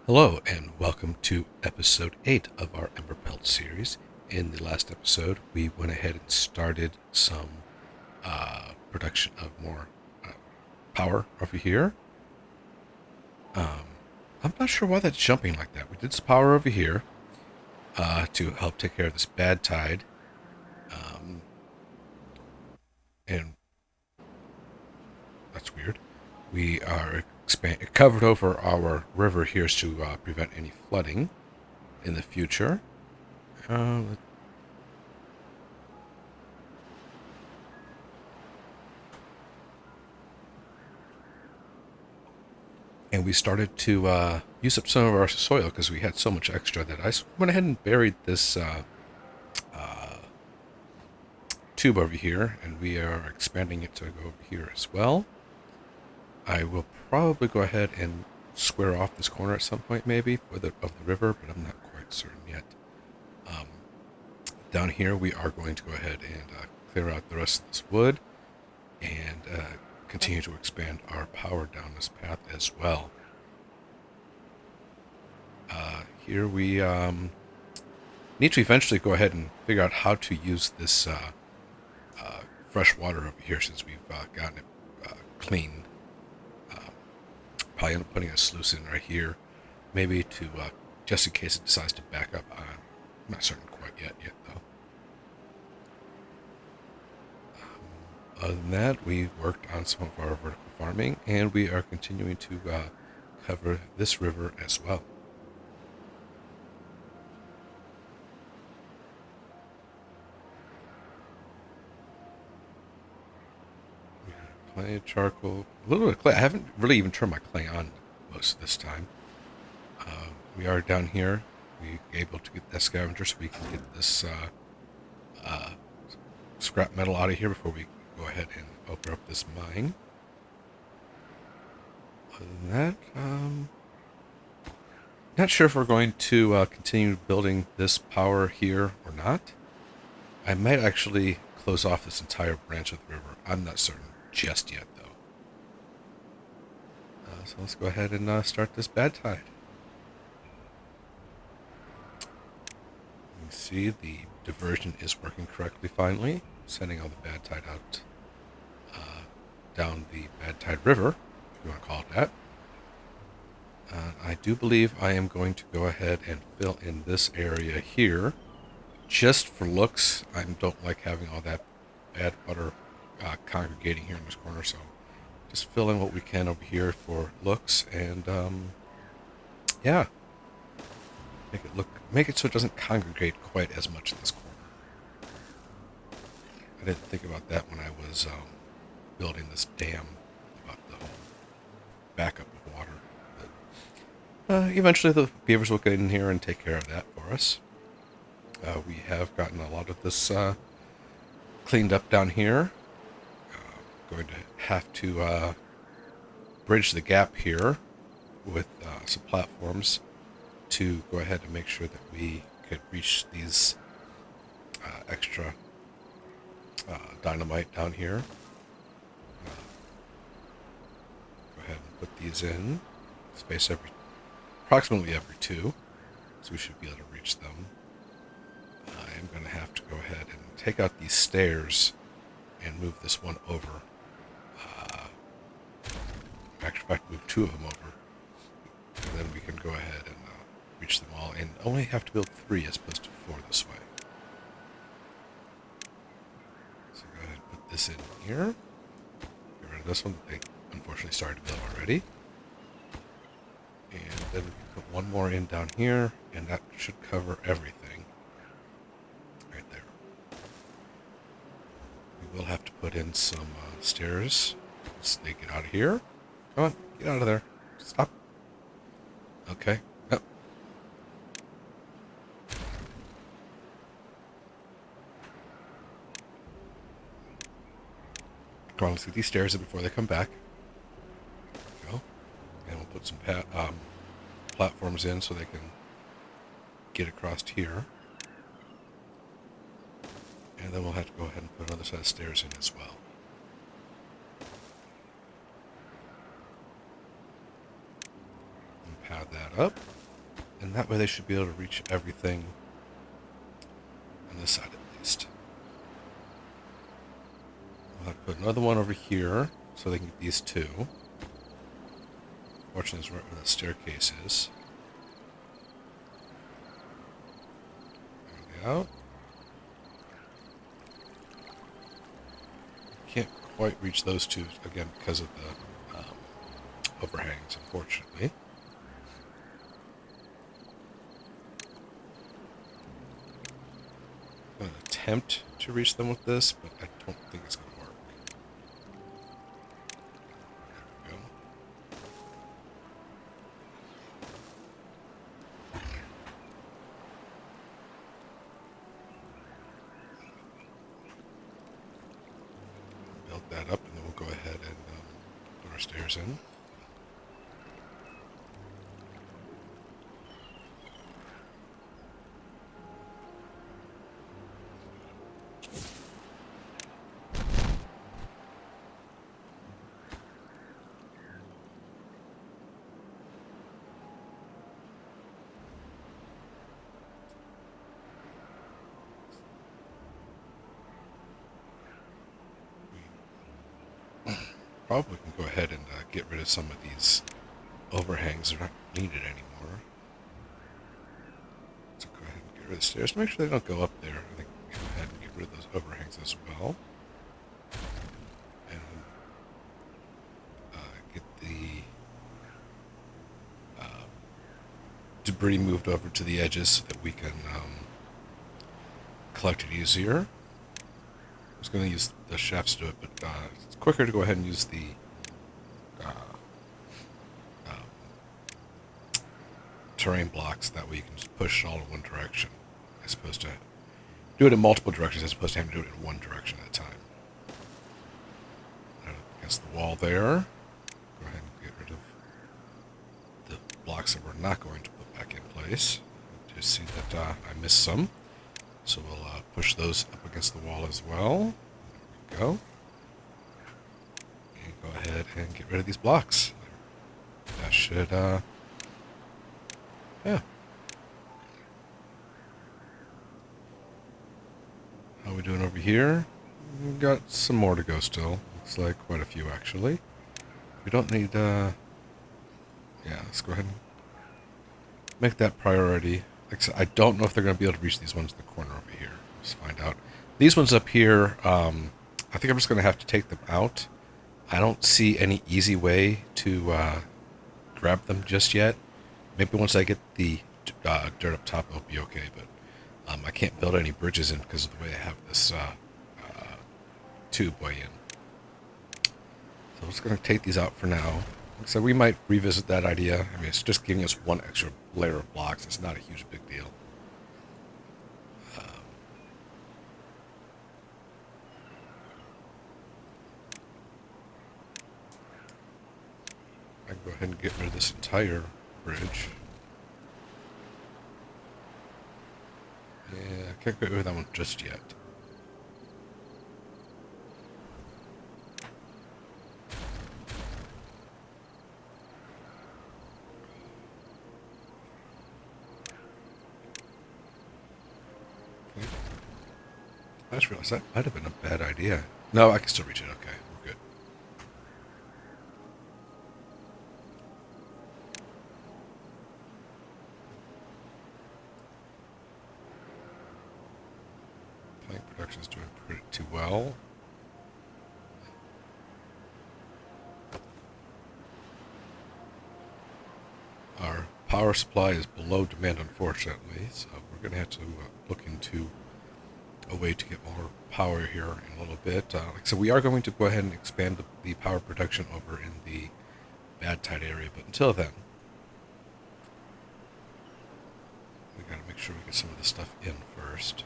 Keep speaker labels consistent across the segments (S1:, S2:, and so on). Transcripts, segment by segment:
S1: Hello, and welcome to episode 8 of our Emberpelts series. In the last episode, we went ahead and started some production of more power over here. I'm not sure why that's jumping like that. We did some power over here to help take care of this bad tide. And that's weird. We are covered over our river here to prevent any flooding in the future. Uh, and we started to use up some of our soil because we had so much extra that I went ahead and buried this tube over here, and we are expanding it to go over here as well. I will probably go ahead and square off this corner at some point, maybe of the river, but I'm not quite certain yet. Um, Down here, we are going to go ahead and clear out the rest of this wood and continue to expand our power down this path as well. Here we need to eventually go ahead and figure out how to use this fresh water over here since we've gotten it clean. Probably end up putting a sluice in right here, maybe to just in case it decides to back up. I'm not certain quite yet though. Other than that, we worked on some of our vertical farming, and we are continuing to cover this river as well. Clay, charcoal, a little bit of clay. I haven't really even turned my clay on most of this time. We are down here. We're able to get that scavenger so we can get this uh, scrap metal out of here before we go ahead and open up this mine. Other than that, not sure if we're going to continue building this power here or not. I might actually close off this entire branch of the river. I'm not certain just yet, though. So let's go ahead and start this bad tide. You can see the diversion is working correctly finally, sending all the bad tide out down the bad tide river, if you want to call it that. I do believe I am going to go ahead and fill in this area here just for looks. I don't like having all that bad water congregating here in this corner, so just fill in what we can over here for looks, and yeah, make it so it doesn't congregate quite as much in this corner. I didn't think about that when I was building this dam, about the whole backup of water. But eventually the beavers will get in here and take care of that for us. We have gotten a lot of this cleaned up down here. Going to have to bridge the gap here with some platforms to go ahead and make sure that we could reach these extra dynamite down here. Go ahead and put these in. Space approximately every 2, so we should be able to reach them. I am going to have to go ahead and take out these stairs and move this one over. In fact, move 2 of them over, and then we can go ahead and reach them all, and only have to build 3 as opposed to 4 this way. So go ahead and put this in here. Get rid of this one that they unfortunately started to build already. And then we can put one more in down here, and that should cover everything. Right there. We will have to put in some stairs once they get out of here. Come on, get out of there. Stop. Okay. Yep. Come on, let's get these stairs in before they come back. There we go. And we'll put some platforms in so they can get across here. And then we'll have to go ahead and put another set of stairs in as well. Pad that up. And that way they should be able to reach everything on this side at least. We'll have to put another one over here so they can get these two. Fortunately, it's right where the staircase is. There we go. Can't quite reach those two, again, because of the overhangs, unfortunately. I'm going to attempt to reach them with this, but I don't think it's going to work. There we go. Build that up, and then we'll go ahead and put our stairs in. Probably can go ahead and get rid of some of these overhangs. They're not needed anymore. So go ahead and get rid of the stairs. Make sure they don't go up there. I think go ahead and get rid of those overhangs as well. And get the debris moved over to the edges so that we can collect it easier. I was going to use the shafts to do it, but it's quicker to go ahead and use the terrain blocks. That way you can just push it all in one direction, as opposed to do it in multiple directions, as opposed to having to do it in one direction at a time. Against the wall there. Go ahead and get rid of the blocks that we're not going to put back in place. You see that I missed some. So we'll push those up against the wall as well. There we go. And go ahead and get rid of these blocks. That should, yeah. How are we doing over here? We've got some more to go still. Looks like quite a few, actually. We don't need, yeah, let's go ahead and make that priority. Like I said, I don't know if they're going to be able to reach these ones in the corner over here. Let's find out. These ones up here, I think I'm just going to have to take them out. I don't see any easy way to grab them just yet. Maybe once I get the dirt up top, it'll be okay. But I can't build any bridges in because of the way I have this tube way in. So I'm just going to take these out for now. So we might revisit that idea. I mean, it's just giving us one extra layer of blocks. It's not a huge big deal. I can go ahead and get rid of this entire bridge. Yeah, I can't get rid of that one just yet. I just realized that might have been a bad idea. No, I can still reach it. Okay, we're good. Plank production is doing pretty too well. Our power supply is below demand, unfortunately, so we're going to have to look into a way to get more power here in a little bit. Like I said, we are going to go ahead and expand the power production over in the bad tide area, but until then, we got to make sure we get some of this stuff in first.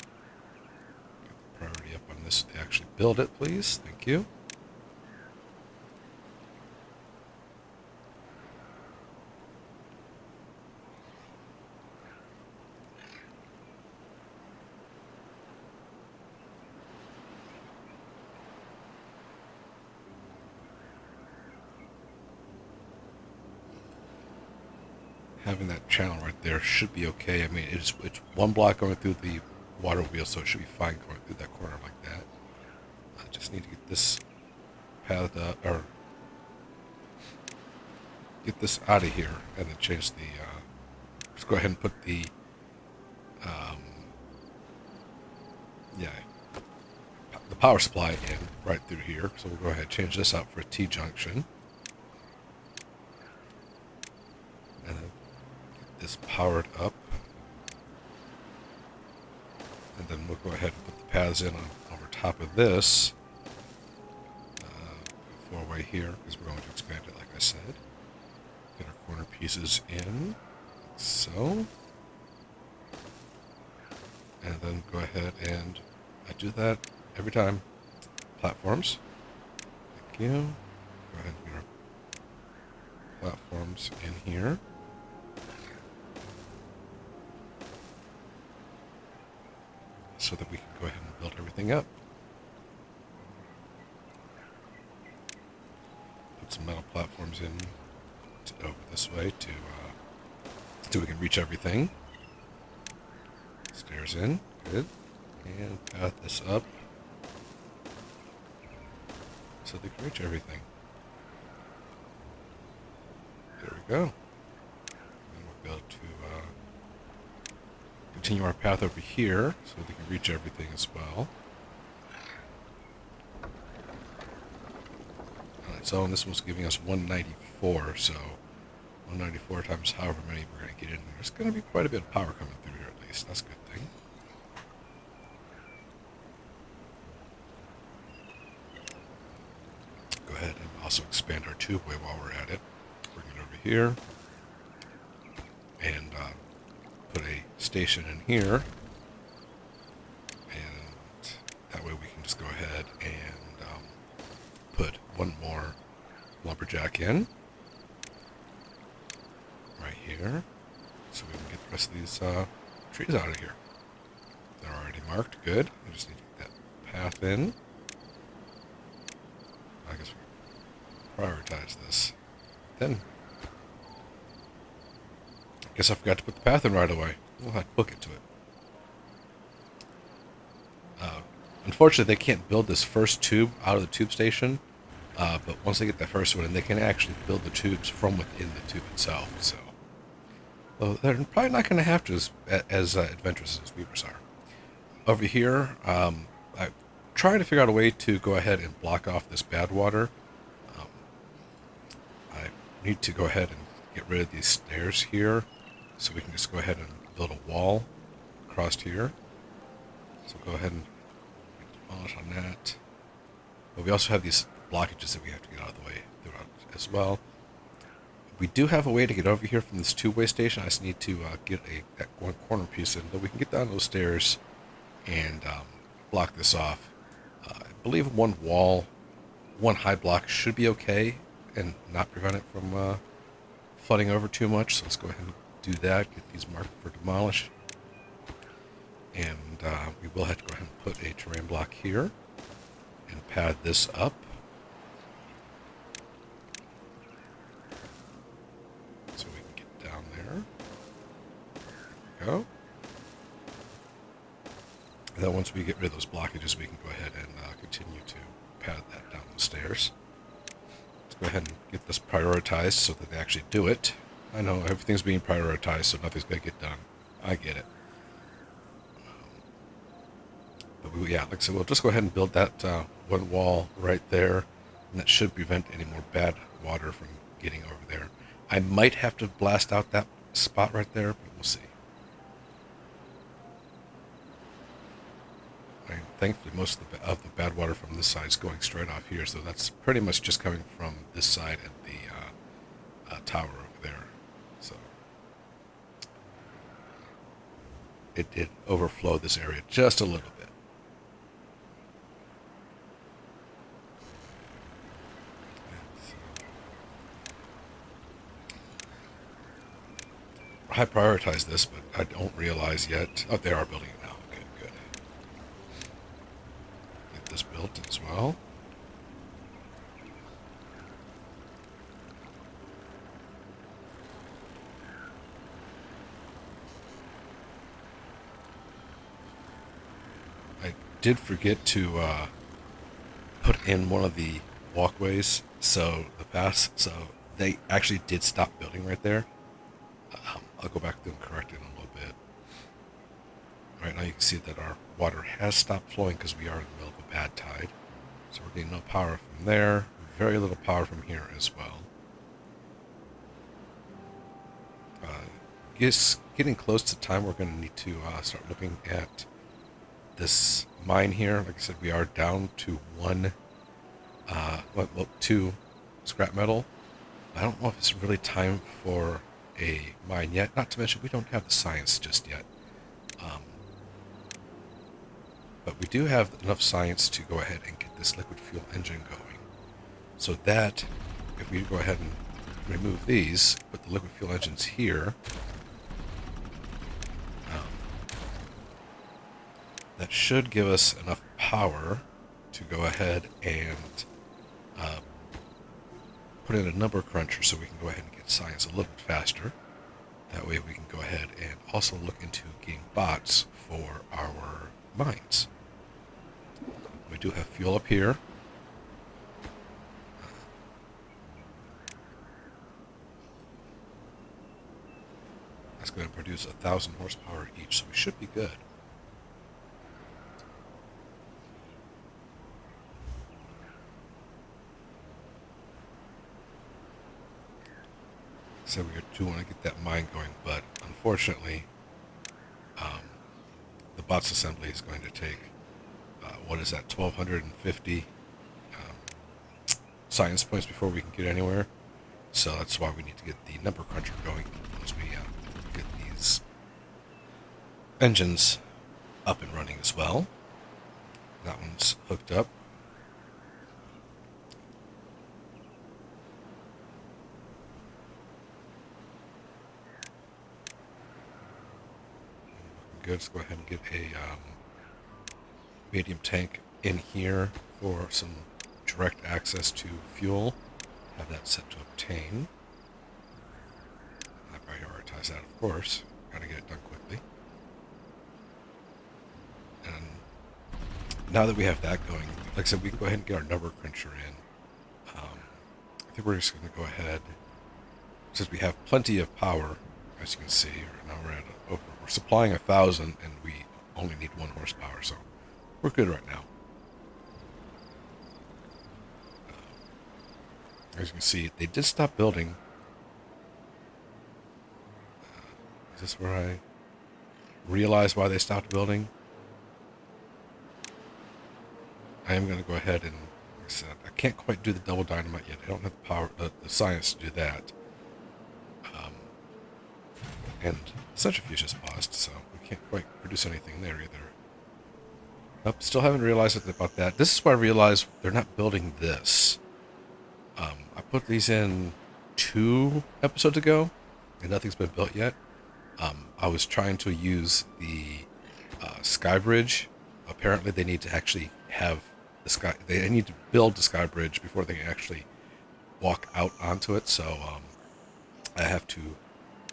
S1: Get the priority up on this so they actually build it, please. Thank you. having that channel right there should be okay. I mean, it's one block going through the water wheel, so it should be fine going through that corner like that. I just need to get this pathed up, or get this out of here, and then change the, just go ahead and put the, yeah, the power supply in right through here. So we'll go ahead and change this out for a T-junction. And then get this powered up. And then we'll go ahead and put the paths in on over top of this. Four-way here, because we're going to expand it like I said. Get our corner pieces in, like so. And then go ahead and I do that every time. Platforms. Thank you. Go ahead and get our platforms in here. So that we can go ahead and build everything up. Put some metal platforms in over this way to so we can reach everything. Stairs in, good. And path this up so they can reach everything. There we go. And we'll go to continue our path over here so they can reach everything as well. Alright, so this was giving us 194, so 194 times however many we're going to get in. There's going to be quite a bit of power coming through here at least. That's a good thing. Go ahead and also expand our tubeway while we're at it. Bring it over here. And put a station in here. And that way we can just go ahead and put one more lumberjack in. Right here. So we can get the rest of these trees out of here. They're already marked. Good. We just need to get that path in. I guess we prioritize this. Then, I guess I forgot to put the path in right away. We'll have to book it to it. Unfortunately, they can't build this first tube out of the tube station. But once they get that first one in, they can actually build the tubes from within the tube itself. So, well, they're probably not going to have to as adventurous as weavers are. Over here, I'm trying to figure out a way to go ahead and block off this bad water. I need to go ahead and get rid of these stairs here, so we can just go ahead and build a wall across here. So go ahead and demolish on that. But we also have these blockages that we have to get out of the way throughout as well. We do have a way to get over here from this two-way station. I just need to get that one corner piece in, but we can get down those stairs and block this off. I believe one high block should be okay and not prevent it from flooding over too much. So let's go ahead and do that. Get these marked for demolish. And we will have to go ahead and put a terrain block here and pad this up. So we can get down there. There we go. And then once we get rid of those blockages, we can go ahead and continue to pad that down the stairs. Let's go ahead and get this prioritized so that they actually do it. I know everything's being prioritized, so nothing's going to get done. I get it. But yeah, like I said, we'll just go ahead and build that one wall right there, and that should prevent any more bad water from getting over there. I might have to blast out that spot right there, but we'll see. Thankfully, most of the bad water from this side is going straight off here, so that's pretty much just coming from this side and the tower over there. So it did overflow this area just a little bit. I prioritize this, but I don't realize yet. Oh, they are building it now. Okay, good. Get this built as well. did forget to put in one of the walkways, so the pass, so they actually did stop building right there. I'll go back to and correct it in a little bit. Right now you can see that our water has stopped flowing because we are in the middle of a bad tide. So we're getting no power from there, very little power from here as well. Getting close to time, we're going to need to start looking at this mine here. Like I said, we are down to two scrap metal. I don't know if it's really time for a mine yet. Not to mention, we don't have the science just yet. But we do have enough science to go ahead and get this liquid fuel engine going. So that, if we go ahead and remove these, put the liquid fuel engines here, that should give us enough power to go ahead and put in a number cruncher so we can go ahead and get science a little bit faster. That way we can go ahead and also look into getting bots for our mines. We do have fuel up here. That's going to produce 1,000 horsepower each, so we should be good. So we do want to get that mine going, but unfortunately, the bots assembly is going to take, 1,250 science points before we can get anywhere. So that's why we need to get the number cruncher going once we get these engines up and running as well. That one's hooked up. Good. Let's go ahead and get a medium tank in here for some direct access to fuel. Have that set to obtain. I prioritize that, of course. Gotta get it done quickly. And now that we have that going, like I said, we can go ahead and get our number cruncher in. I think we're just going to go ahead, since we have plenty of power, as you can see. Now we're supplying 1,000, and we only need 1 horsepower, so we're good right now. As you can see, they did stop building. Is this where I realize why they stopped building? I am going to go ahead and, like I said, I can't quite do the double dynamite yet. I don't have the power, the science to do that. And centrifuge is paused, so we can't quite produce anything there either. Nope, still haven't realized about that. This is where I realized they're not building this. I put these in 2 episodes ago, and nothing's been built yet. I was trying to use the sky bridge. Apparently, they need to actually have the sky. They need to build the sky bridge before they can actually walk out onto it. So I have to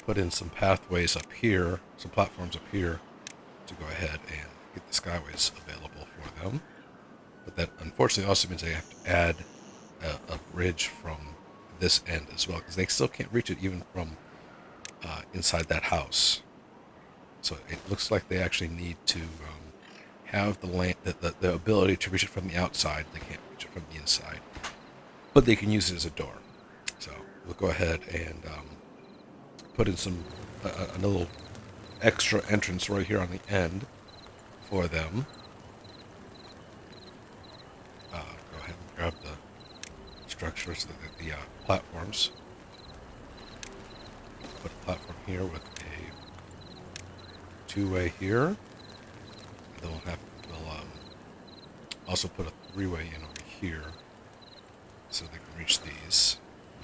S1: put in some pathways up here, some platforms up here, to go ahead and get the skyways available for them. But that unfortunately also means I have to add a bridge from this end as well, because they still can't reach it even from inside that house. So it looks like they actually need to have the ability to reach it from the outside. They can't reach it from the inside, but they can use it as a door. So we'll go ahead and put in some a little extra entrance right here on the end for them. Go ahead and grab the structures, the platforms. Put a platform here with a 2-way here. And then we'll also put a 3-way in over here so they can reach these.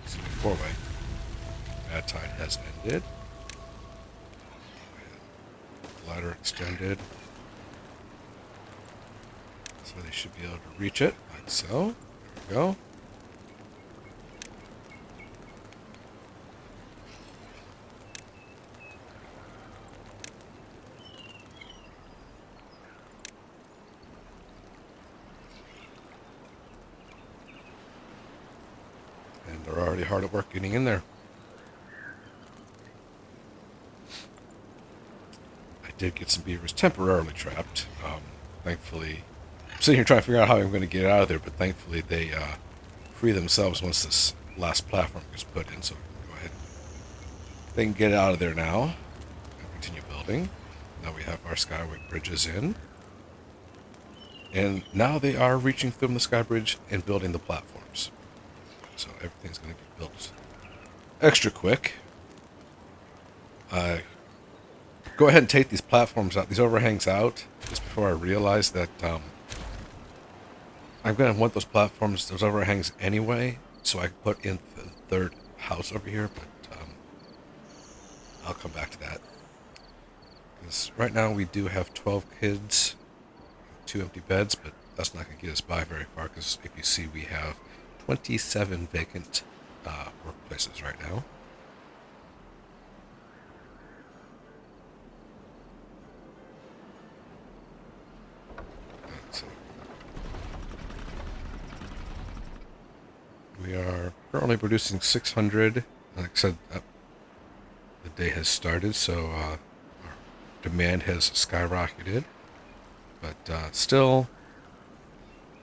S1: So 4-way. Bad tide has ended. Ladder extended. So they should be able to reach it, like so. There we go. really hard at work getting in there. I did get some beavers temporarily trapped. Thankfully, I'm sitting here trying to figure out how I'm going to get out of there, but thankfully they free themselves once this last platform gets put in, so we can go ahead. They can get out of there now and continue building. Now we have our skyway bridges in. And now they are reaching through the sky bridge and building the platforms. So everything's going to get built extra quick. Go ahead and take these platforms out, these overhangs out, just before I realize that I'm going to want those platforms, those overhangs anyway, so I can put in the third house over here, but I'll come back to that. Because right now we do have 12 kids, 2 empty beds, but that's not going to get us by very far, because if you see, we have 27 vacant workplaces right now. We are currently producing 600. Like I said, the day has started, so our demand has skyrocketed. But still,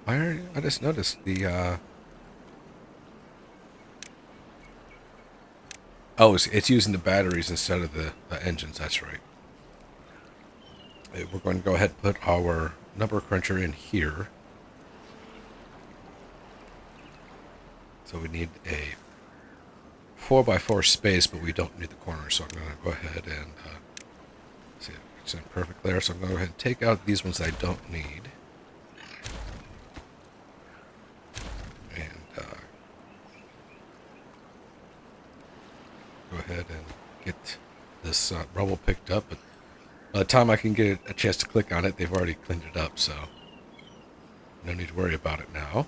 S1: I just noticed the... oh, it's using the batteries instead of the engines, that's right. We're going to go ahead and put our number cruncher in here. So we need a 4x4 space, but we don't need the corner. So I'm going to go ahead and see if it's in perfect there. So I'm going to go ahead and take out these ones I don't need. And go ahead and get this rubble picked up. But by the time I can get a chance to click on it, they've already cleaned it up. So no need to worry about it now.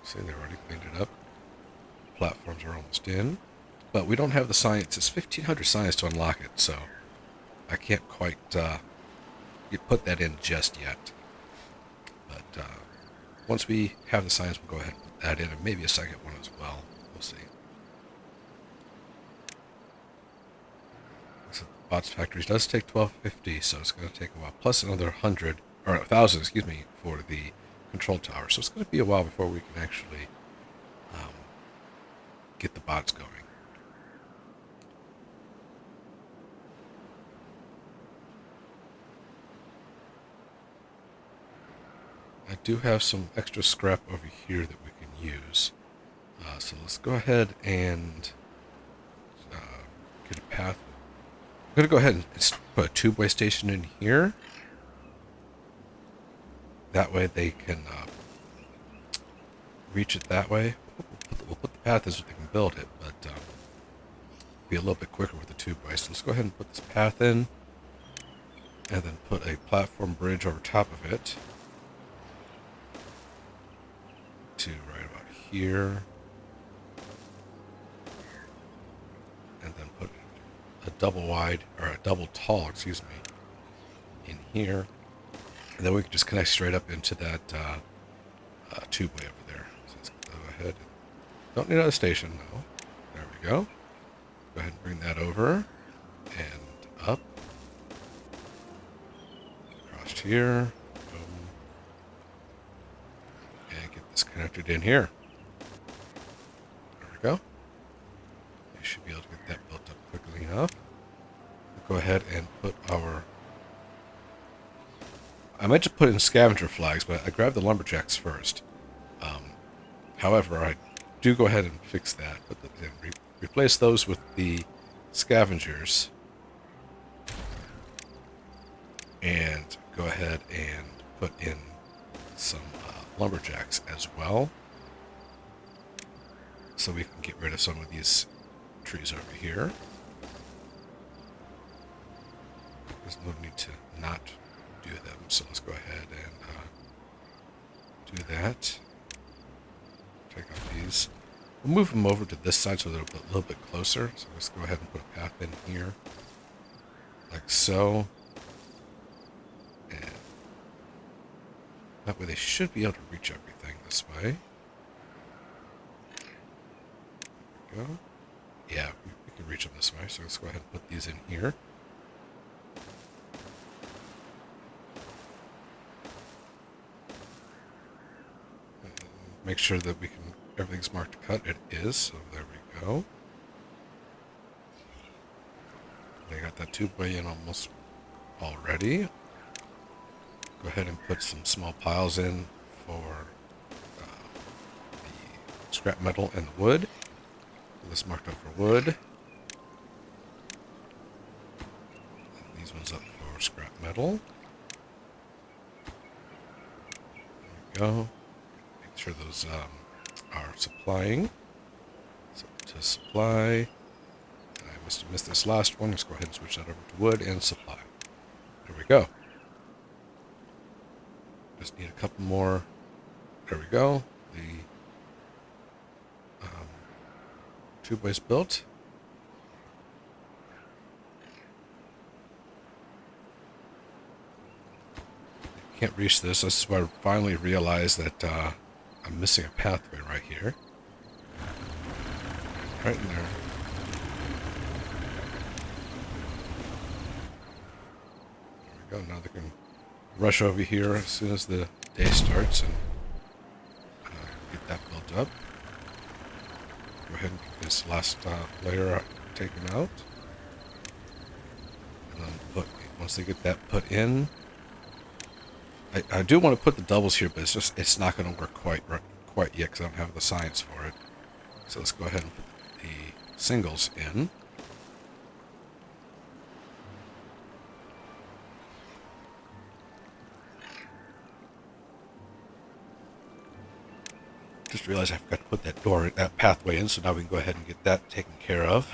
S1: See, they've already cleaned it up. Platforms are almost in. But we don't have the science. It's 1,500 science to unlock it, so I can't quite put that in just yet. But once we have the science, we'll go ahead and put that in, and maybe a second one as well. We'll see. So Bots Factories does take 1250, so it's going to take a while. Plus another 100, or 1,000, excuse me, for the control tower. So it's going to be a while before we can actually get the bots going. I do have some extra scrap over here that we can use. So let's go ahead and get a path. I'm going to go ahead and put a tube-way station in here. That way they can reach it that way. We'll put the path in so they can build it, but be a little bit quicker with the tube-way. So let's go ahead and put this path in, and then put a platform bridge over top of it to right about here, and then put a double wide, or a double tall, excuse me, in here. And then we can just connect straight up into that tubeway over there. So let's go ahead. Don't need another station, though. There we go. Go ahead and bring that over and up. Across here. Boom. And get this connected in here. There we go. We should be able to get that built up quickly enough. We'll go ahead and put our... I meant to put in scavenger flags, but I grabbed the lumberjacks first. However, I do go ahead and fix that, but then replace those with the scavengers, and go ahead and put in some lumberjacks as well, so we can get rid of some of these trees over here. There's no need to not do them, so let's go ahead and do that. Take out these. We'll move them over to this side so they're a little bit closer. So let's go ahead and put a path in here, like so. And that way they should be able to reach everything this way. There we go. Yeah, we can reach them this way, so let's go ahead and put these in here. And make sure that everything's marked cut. It is, so there we go. They got that 2x in almost already. Go ahead and put some small piles in for the scrap metal and the wood. This marked up for wood. And these ones up for scrap metal. There we go. Make sure those are supplying. So to supply. I must have missed this last one. Let's go ahead and switch that over to wood and supply. There we go. Just need a couple more. There we go. The 2x built. Can't reach this. This is where I finally realized that I'm missing a pathway right here. Right in there. There we go. Now they can rush over here as soon as the day starts and get that built up. Go ahead and get this last layer taken out. And then once they get that put in, I do want to put the doubles here, but it's not going to work quite yet because I don't have the science for it. So let's go ahead and put the singles in. Just realized I forgot to put that pathway in, so now we can go ahead and get that taken care of.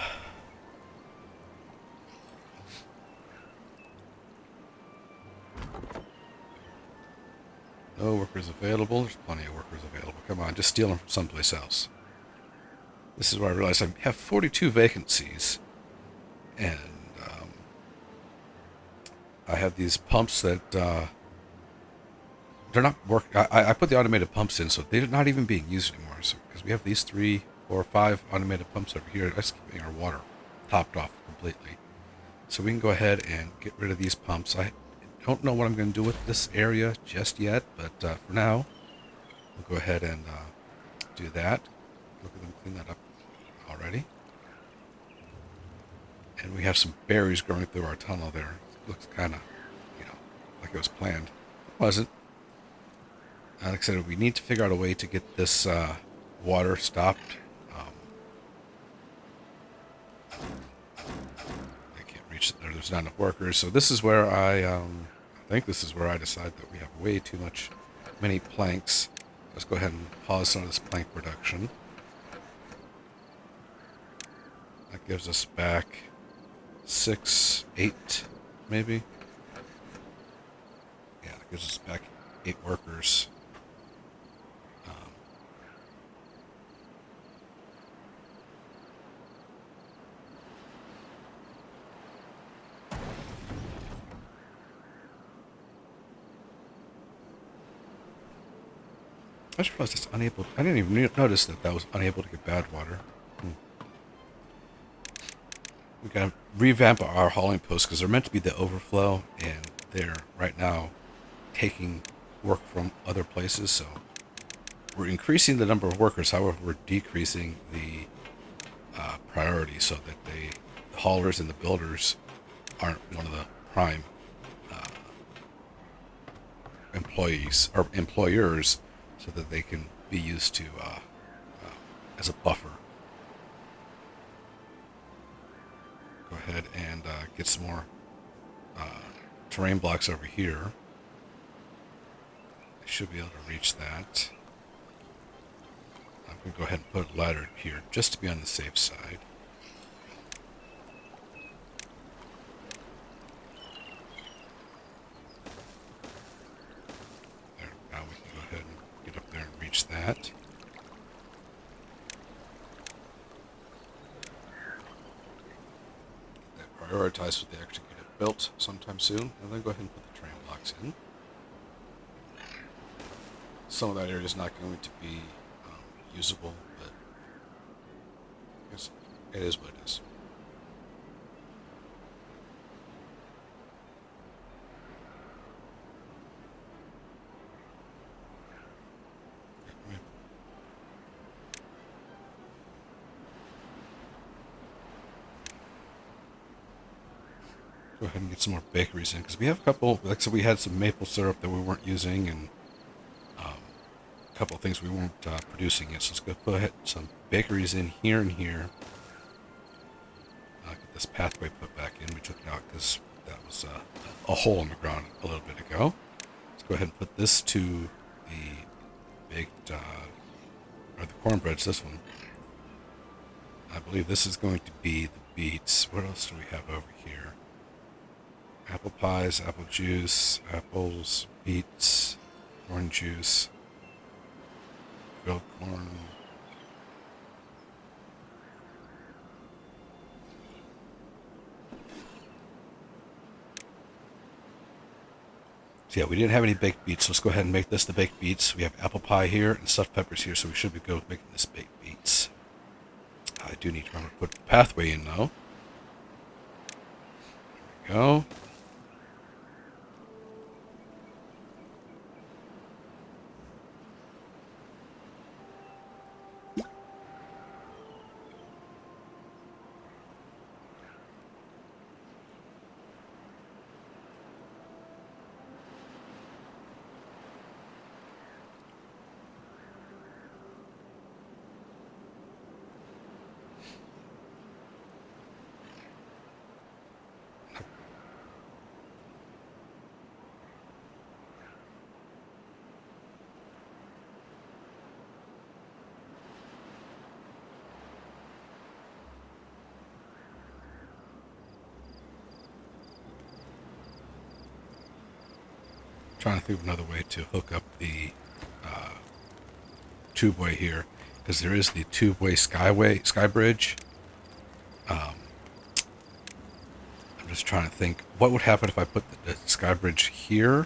S1: No workers available. There's plenty of workers available. Come on, just steal them from someplace else. This is where I realized I have 42 vacancies. And I have these pumps that they're not working. I put the automated pumps in, so they're not even being used anymore. So because we have these 3, 4, 5 automated pumps over here, that's keeping our water topped off completely. So we can go ahead and get rid of these pumps. I don't know what I'm going to do with this area just yet, but for now, we'll go ahead and do that. Look at them clean that up already. And we have some berries growing through our tunnel there. It looks kind of, like it was planned. It wasn't. Like I said, we need to figure out a way to get this water stopped. I can't reach it. There's not enough workers. So this is where I think this is where I decide that we have way too many planks. Let's go ahead and pause some of this plank production. That gives us back 6, 8, maybe. Yeah, that gives us back 8 workers. I just realized it's unable. I didn't even notice that was unable to get bad water. We gotta revamp our hauling posts because they're meant to be the overflow, and they're right now taking work from other places. So we're increasing the number of workers. However, we're decreasing the priority so that the haulers and the builders aren't one of the prime employees or employers, so that they can be used to as a buffer. Go ahead and get some more terrain blocks over here. I should be able to reach that. I'm going to go ahead and put a ladder here just to be on the safe side. There, now we can go ahead and get up there and reach that. Prioritize so they actually get it built sometime soon, and then go ahead and put the terrain blocks in. Some of that area is not going to be usable, but It is what it is. Go ahead and get some more bakeries in, because we have a couple, like I said, we had some maple syrup that we weren't using, and a couple of things we weren't producing yet. So let's go ahead some bakeries in here and here. Get this pathway put back in. We took it out because that was a hole in the ground a little bit ago. Let's go ahead and put this to the baked, or the cornbreads, this one. I believe this is going to be the beets. What else do we have over here? Apple pies, apple juice, apples, beets, corn juice, grilled corn. So yeah, we didn't have any baked beets, so let's go ahead and make this the baked beets. We have apple pie here and stuffed peppers here, so we should be good with making this baked beets. I do need to remember to put the pathway in, though. There we go. Trying to think of another way to hook up the tubeway here, because there is the tubeway sky bridge. I'm just trying to think what would happen if I put the sky bridge here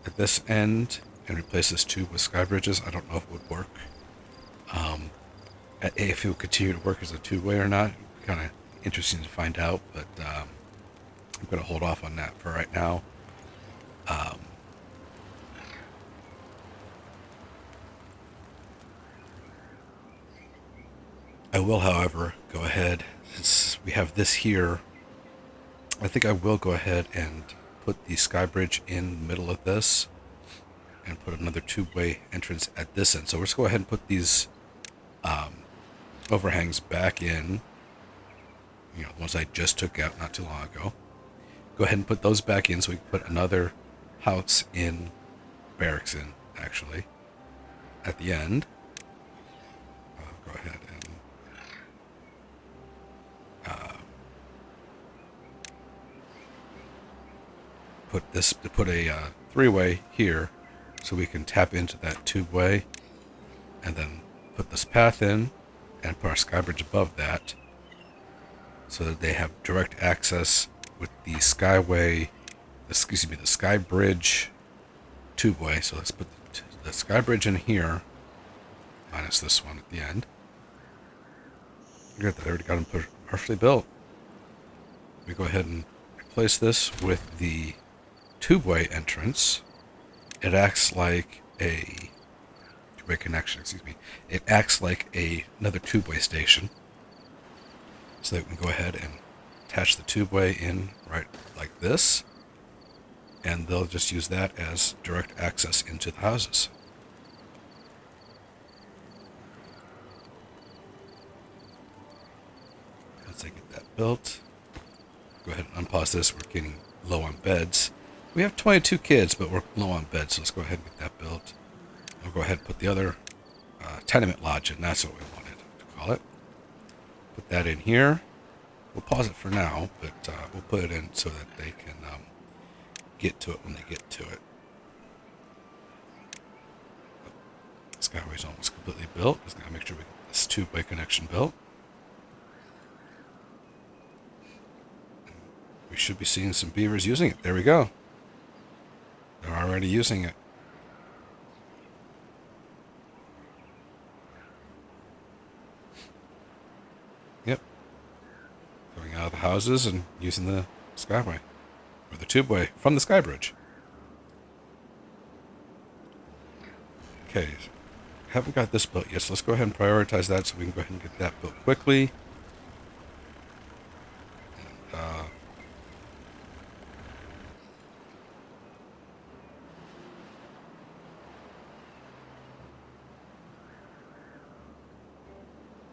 S1: at this end and replace this tube with sky bridges. I don't know if it would work. If it would continue to work as a tubeway or not, kind of interesting to find out. But I'm going to hold off on that for right now. I will, however, go ahead, since we have this here, I think I will go ahead and put the sky bridge in the middle of this and put another tubeway entrance at this end. So let's go ahead and put these overhangs back in, the ones I just took out not too long ago. Go ahead and put those back in so we can put another house in, barracks in, actually, at the end. Go ahead and put a three-way here so we can tap into that tubeway, and then put this path in and put our sky bridge above that so that they have direct access with the the sky bridge tubeway. So let's put the sky bridge in here minus this one at the end. Look at that, I already got them partially built. We go ahead and replace this with the tubeway entrance. It acts like a tubeway connection, It acts like another tubeway station. So that we can go ahead and attach the tubeway in right like this. And they'll just use that as direct access into the houses. Once I get that built, go ahead and unpause this. We're getting low on beds. We have 22 kids, but we're low on beds, so let's go ahead and get that built. We'll go ahead and put the other tenement lodge in. That's what we wanted to call it. Put that in here. We'll pause it for now, but we'll put it in so that they can get to it when they get to it. Skyway's almost completely built. Just gotta make sure we get this two-way connection built. And we should be seeing some beavers using it. There we go. They're already using it. coming out of the houses and using the skyway, or the tubeway from the sky bridge. Okay, haven't got this built yet, so let's go ahead and prioritize that so we can go ahead and get that built quickly. And,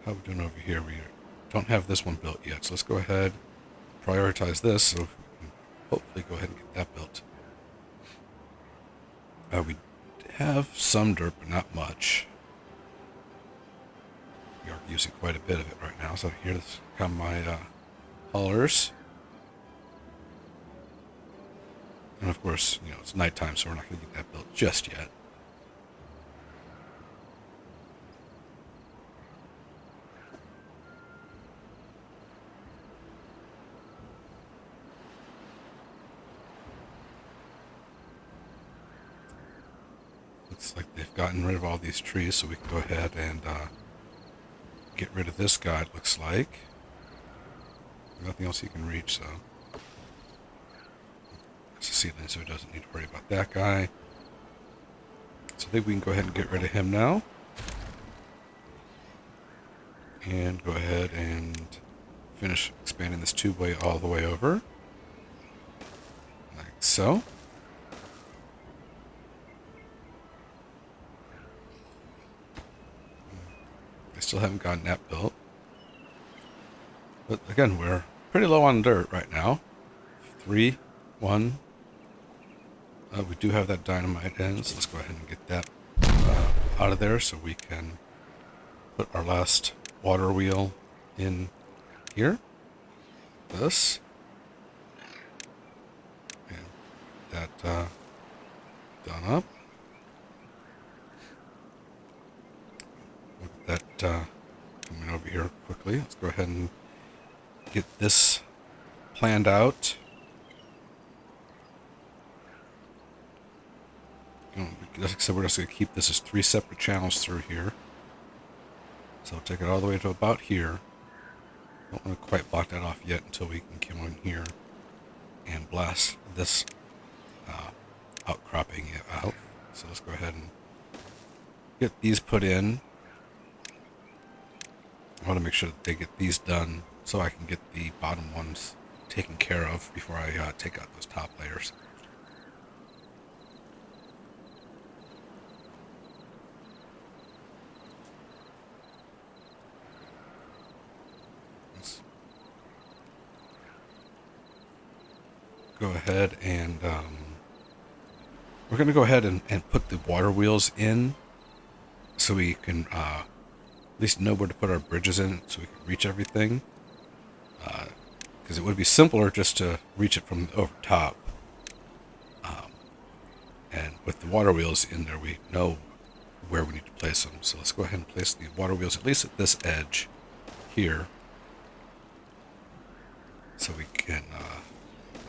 S1: how are we doing over here? We don't have this one built yet, so let's go ahead and prioritize this so we can hopefully go ahead and get that built. We have some dirt, but not much. We are using quite a bit of it right now, so here's come my haulers. And of course, you know, it's nighttime, so we're not going to get that built just yet. Looks like they've gotten rid of all these trees, so we can go ahead and get rid of this guy, it looks like. Nothing else he can reach, so. It's a seedling, so he doesn't need to worry about that guy. So I think we can go ahead and get rid of him now. And go ahead and finish expanding this tubeway all the way over. Like so. I still haven't gotten that built. But again, we're pretty low on dirt right now. 3, 1. We do have that dynamite in, so let's go ahead and get that out of there so we can put our last water wheel in here. This. And that done up. Look at that coming over here quickly. Let's go ahead and get this planned out. Like I said, we're just going to keep this as 3 separate channels through here. So I'll take it all the way to about here. Don't want to quite block that off yet until we can come in here and blast this outcropping out. So let's go ahead and get these put in. I want to make sure that they get these done so I can get the bottom ones taken care of before I take out those top layers. Go ahead and we're going to go ahead and put the water wheels in so we can at least know where to put our bridges in so we can reach everything, because it would be simpler just to reach it from over top, and with the water wheels in there we know where we need to place them. So let's go ahead and place the water wheels at least at this edge here so we can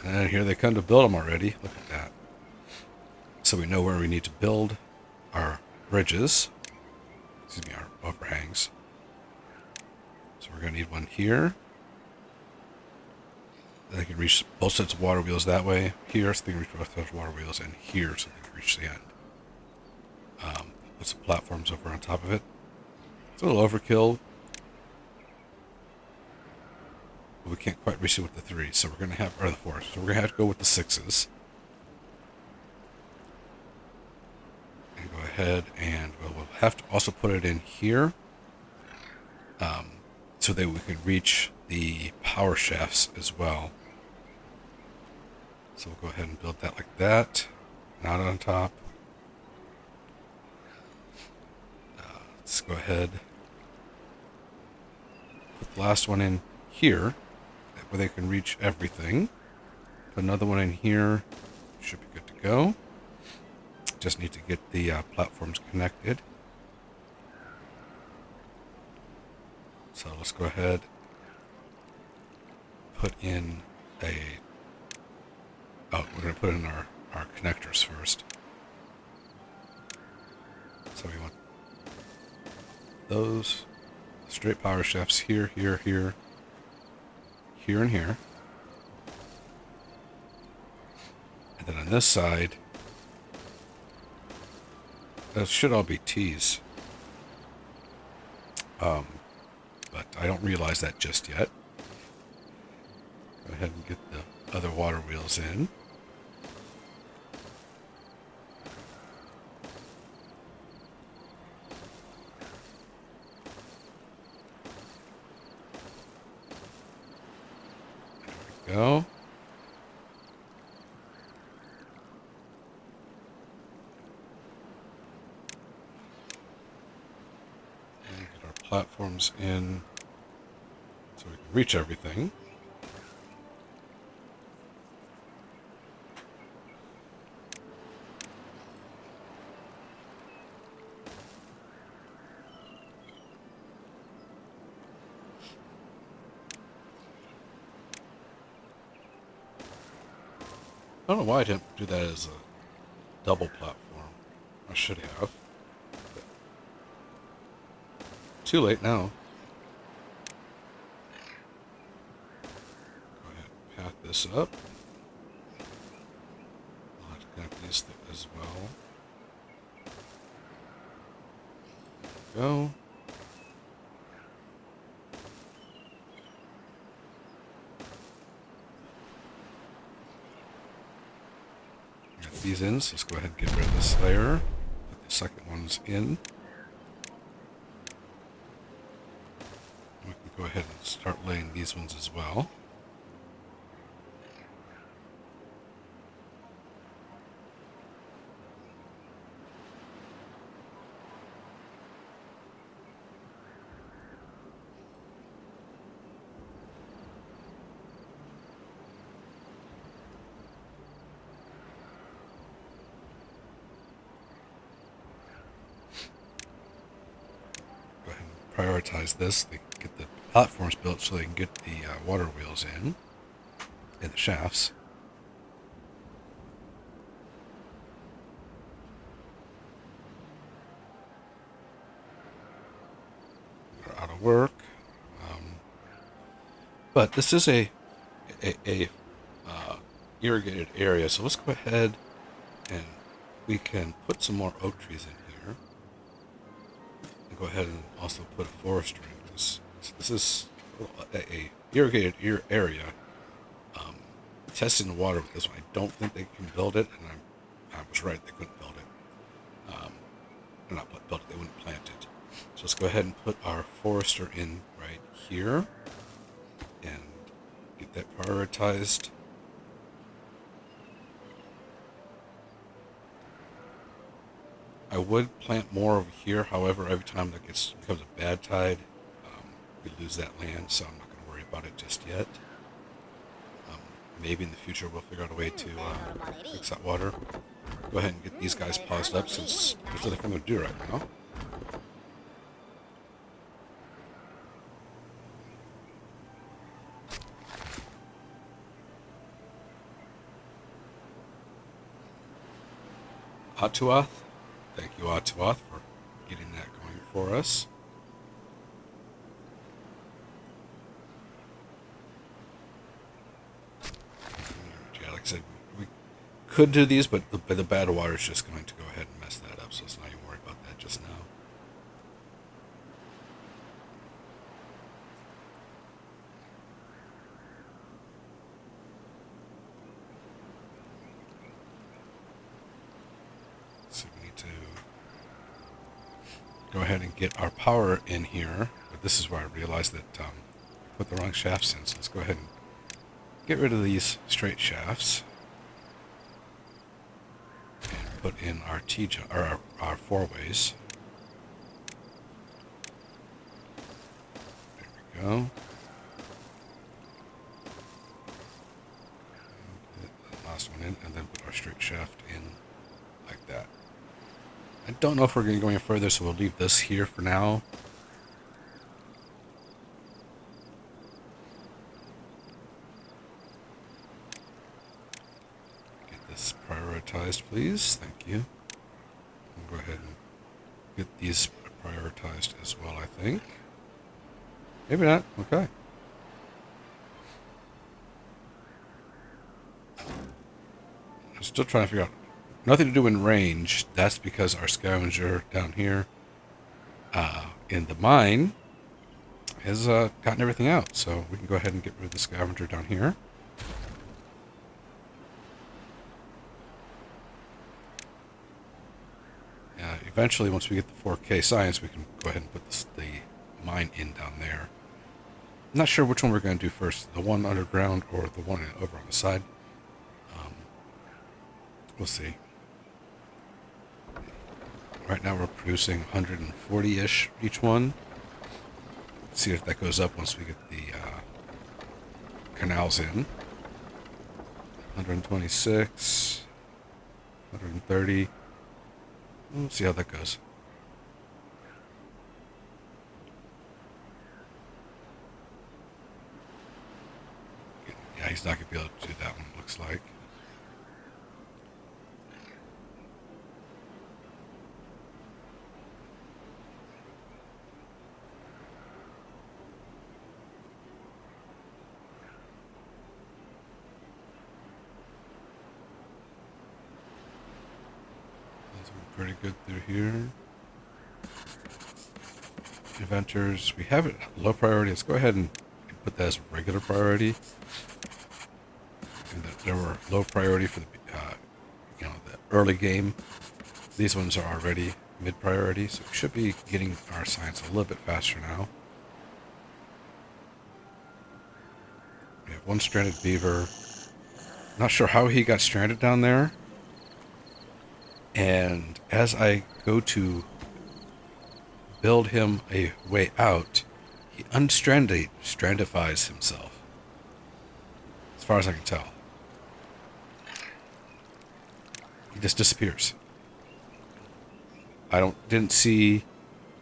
S1: and here they come to build them already. Look at that. So we know where we need to build our bridges. Excuse me, our overhangs. So we're going to need one here. They can reach both sets of water wheels that way. Here, so they can reach both sets of water wheels, and here, so they can reach the end. Put some platforms over on top of it. It's a little overkill. We can't quite reach it with the 3, so we're going to have, or the 4, so we're going to have to go with the 6s. And go ahead and we'll have to also put it in here so that we can reach the power shafts as well. So we'll go ahead and build that like that, not on top. Let's go ahead, put the last one in here, where they can reach everything. Put another one in here. Should be good to go. Just need to get the platforms connected. So let's go ahead. Put in a... Oh, we're going to put in our connectors first. So we want those straight power shafts here, here, here. here and here. And then on this side, those should all be T's. But I don't realize that just yet. Go ahead and get the other water wheels in. There we go. And get our platforms in so we can reach everything. I don't know why I didn't do that as a double platform. I should have. But too late now. Go ahead and path this up. I'll have to connect these as well. There we go. These in, so let's go ahead and get rid of this layer. Put the second ones in. We can go ahead and start laying these ones as well. Prioritize this, they get the platforms built so they can get the water wheels in and the shafts. They're out of work, but this is a irrigated area, so let's go ahead and we can put some more oak trees in here. Go ahead and also put a forester in this. So this is a irrigated area. Testing the water with this one. I don't think they can build it, and I was right. They couldn't build it. They're not build it. They wouldn't plant it. So let's go ahead and put our forester in right here, and get that prioritized. I would plant more over here, however, every time that becomes a bad tide, we lose that land, so I'm not going to worry about it just yet. Maybe in the future we'll figure out a way to fix that water. Go ahead and get these guys paused up since there's nothing for them to do right now. Atuath. Thank you, Atuath, for getting that going for us. Yeah, like I said, we could do these, but the bad water is just going to go ahead and mess that up, so let's not even worry about that just now. So we need to go ahead and get our power in here, but this is where I realized that I put the wrong shafts in, so let's go ahead and get rid of these straight shafts and put in our our four-ways. There we go. Get the last one in, and then put our straight shaft in like that. I don't know if we're going to go any further, so we'll leave this here for now. Get this prioritized, please. Thank you. We'll go ahead and get these prioritized as well, I think. Maybe not. Okay. still trying to figure out. Nothing to do in range. That's because our scavenger down here in the mine has gotten everything out. So we can go ahead and get rid of the scavenger down here. Eventually, once we get the 4K science, we can go ahead and put the mine in down there. I'm not sure which one we're going to do first, the one underground or the one over on the side. We'll see. Right now we're producing 140-ish each one. Let's see if that goes up once we get the canals in. 126, 130. We'll see how that goes. Yeah, he's not going to be able to do that one, looks like. Pretty good through here. Inventors, we have it low priority. Let's go ahead and put that as regular priority. And there were low priority for the the early game. These ones are already mid priority, so we should be getting our science a little bit faster now. We have one stranded beaver. Not sure how he got stranded down there. And as I go to build him a way out, he strandifies himself. As far as I can tell. He just disappears. I didn't see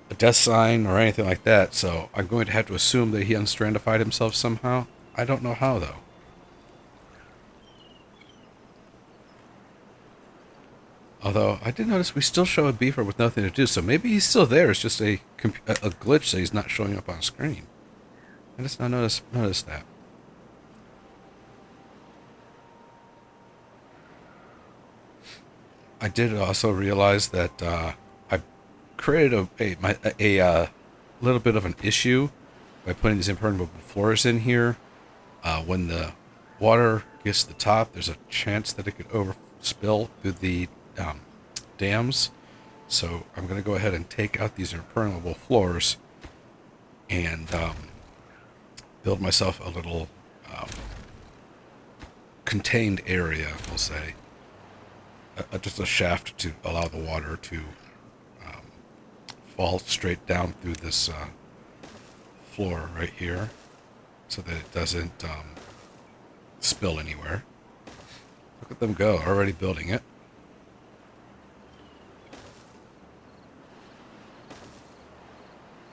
S1: a death sign or anything like that, so I'm going to have to assume that he unstrandified himself somehow. I don't know how, though. Although, I did notice we still show a beaver with nothing to do, so maybe he's still there. It's just a glitch that he's not showing up on screen. I just now noticed that. I did also realize that I created a little bit of an issue by putting these impermeable floors in here. When the water gets to the top, there's a chance that it could overspill through the dams. So I'm going to go ahead and take out these impermeable floors and build myself a little contained area, we'll say. Just a shaft to allow the water to fall straight down through this floor right here so that it doesn't spill anywhere. Look at them go, already building it.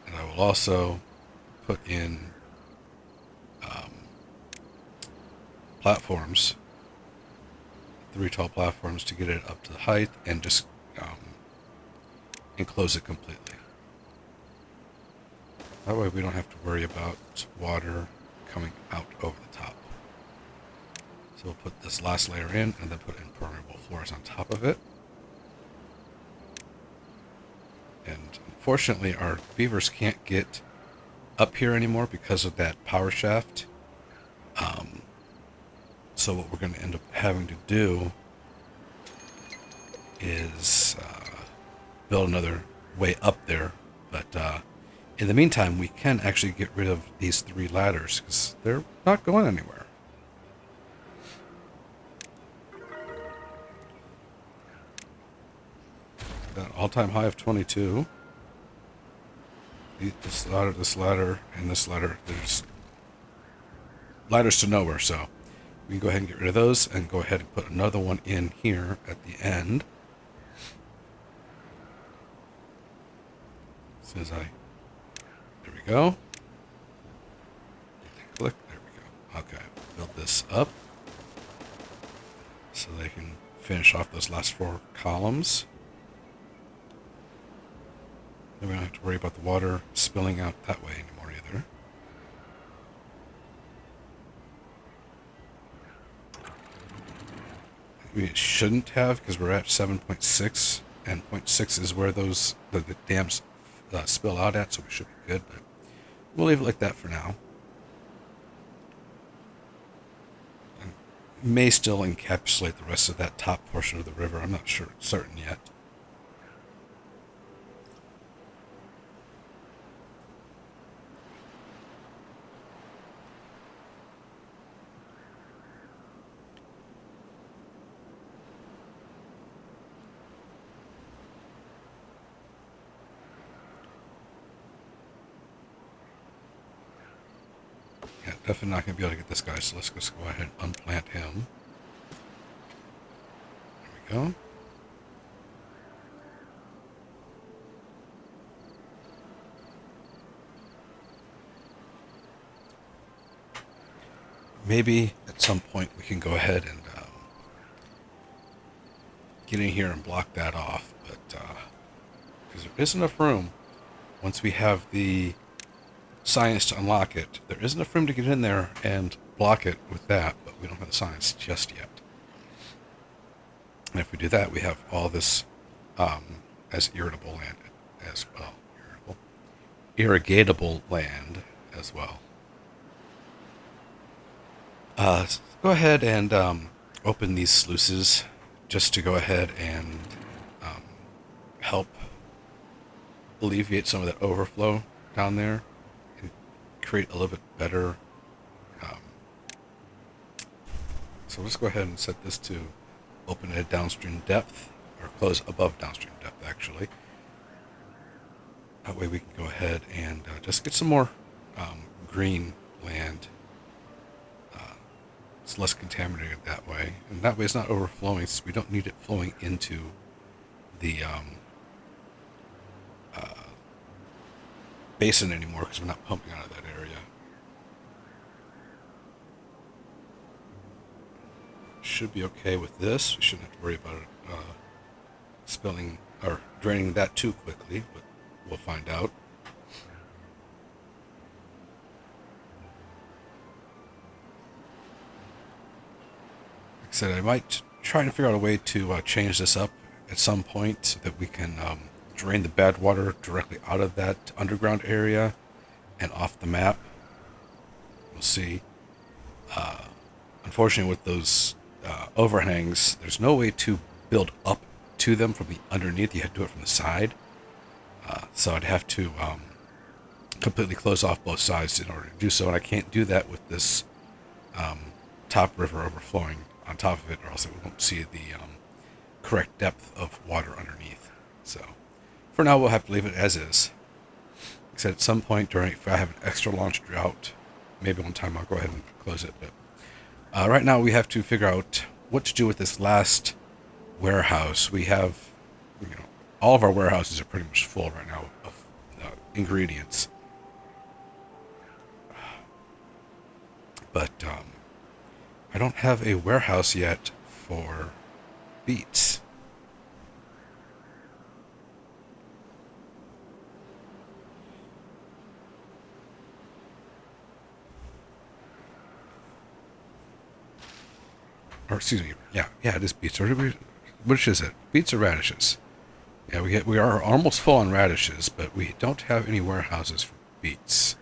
S1: And I will also put in platforms, 3 tall platforms to get it up to the height and just enclose it completely. That way we don't have to worry about water coming out over the top. So we'll put this last layer in and then put impermeable floors on top of it. And unfortunately our beavers can't get up here anymore because of that power shaft. So what we're going to end up having to do is build another way up there. But in the meantime, we can actually get rid of these 3 ladders because they're not going anywhere. That all-time high of 22. This ladder, and this ladder. There's ladders to nowhere, so we can go ahead and get rid of those and go ahead and put another one in here at the end. As soon as there we go. Click, there we go. Okay, build this up so they can finish off those last 4 columns. Then we don't have to worry about the water spilling out that way anymore either. we shouldn't have because we're at 7.6, and zero point 0.6 is where the dams spill out at, so we should be good. But we'll leave it like that for now. And may still encapsulate the rest of that top portion of the river. I'm not certain yet. Yeah, definitely not going to be able to get this guy, so let's just go ahead and unplant him. There we go. Maybe at some point we can go ahead and get in here and block that off, but because there is enough room, once we have the science to unlock it, there is enough room to get in there and block it with that, but we don't have the science just yet. And if we do that, we have all this as irritable land as well. Irrigatable land as well. Let's go ahead and open these sluices just to go ahead and help alleviate some of that overflow down there and create a little bit better. So let's go ahead and set this to open at downstream depth, or close above downstream depth actually. That way we can go ahead and just get some more green land. It's less contaminated that way, and that way it's not overflowing, so we don't need it flowing into the basin anymore because we're not pumping out of that area. Should be okay with this. We shouldn't have to worry about it spilling or draining that too quickly, but we'll find out. Like I said, I might try to figure out a way to change this up at some point so that we can drain the bad water directly out of that underground area and off the map. We'll see. Unfortunately, with those overhangs, there's no way to build up to them from the underneath. You have to do it from the side. So I'd have to completely close off both sides in order to do so, and I can't do that with this top river overflowing on top of it, or else we won't see the correct depth of water underneath. So for now, we'll have to leave it as is. Like I said, at some point if I have an extra launch drought, maybe one time I'll go ahead and close it. But right now, we have to figure out what to do with this last warehouse. We have, all of our warehouses are pretty much full right now of ingredients. But I don't have a warehouse yet for beets. Or excuse me, yeah, it is beets. Which is it? Beets or radishes? Yeah, we are almost full on radishes, but we don't have any warehouses for beets.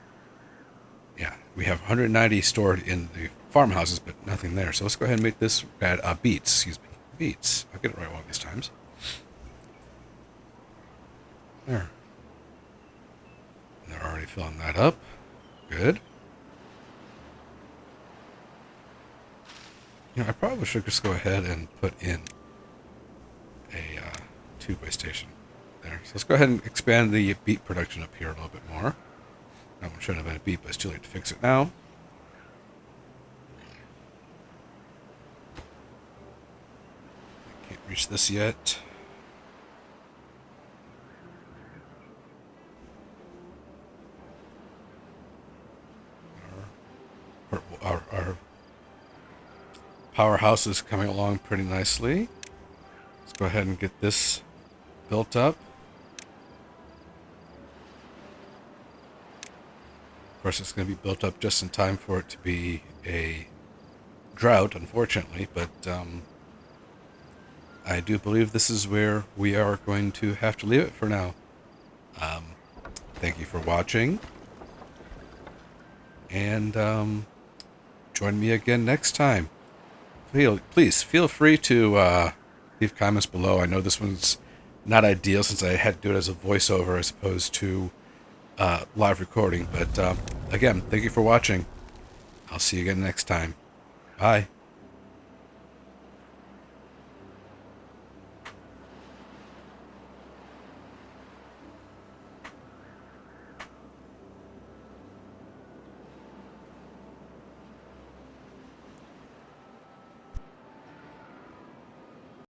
S1: Yeah, we have 190 stored in the farmhouses, but nothing there. So let's go ahead and make this beets. Excuse me, beets. I'll get it right one of these times. There. And they're already filling that up. Good. I probably should just go ahead and put in a two-way station there. So let's go ahead and expand the beet production up here a little bit more. That one shouldn't have been a beet, but it's too late to fix it now. Can't reach this yet. Our powerhouse is coming along pretty nicely. Let's go ahead and get this built up. Of course, it's going to be built up just in time for it to be a drought, unfortunately, but I do believe this is where we are going to have to leave it for now. Thank you for watching, and join me again next time. Please feel free to leave comments below. I know this one's not ideal since I had to do it as a voiceover as opposed to live recording. But again, thank you for watching. I'll see you again next time. Bye.